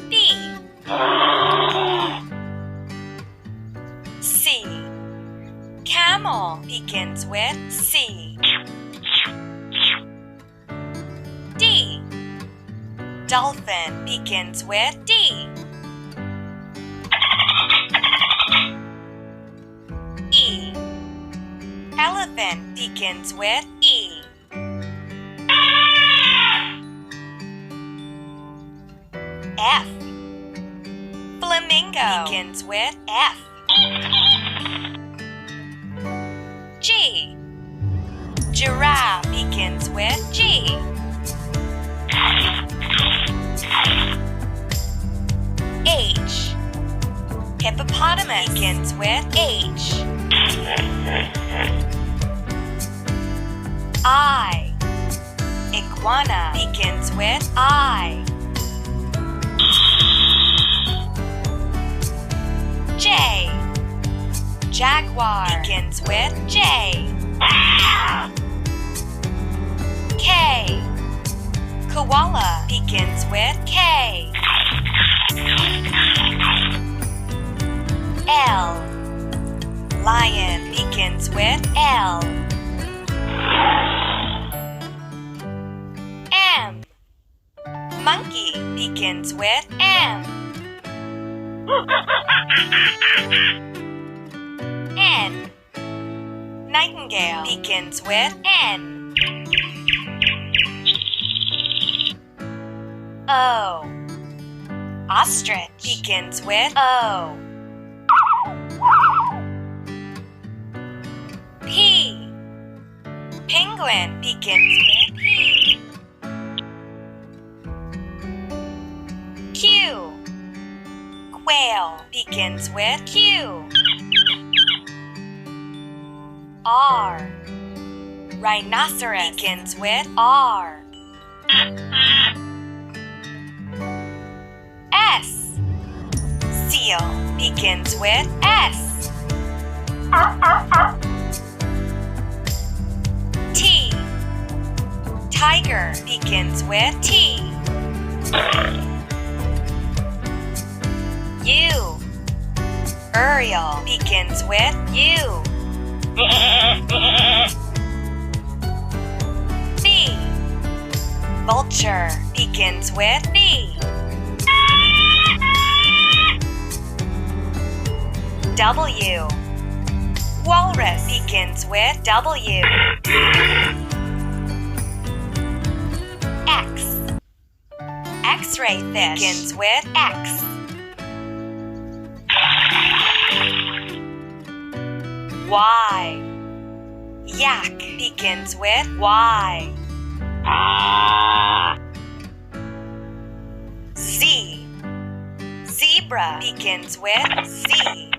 B. C. Camel begins with C. D. Dolphin begins with D. E. Elephant begins with E. F. Flamingo begins with F. G. Giraffe begins with G. H. Hippopotamus begins with H. I. Iguana begins with I. J. Jaguar begins with J. K. Koala begins with K. L. Lion begins with L. M. Monkey begins with M. N. Nightingale begins with N. O. Ostrich begins with O. P. Penguin begins with P. Q. Quail begins with Q. R. Rhinoceros begins with R. S. Seal begins with S. T. Tiger begins with T. U. Uriel begins with U. V. Vulture begins with V. W. Walrus begins with W. X. X-ray fish begins with X. Y. Yak begins with Y. Z. Zebra begins with Z.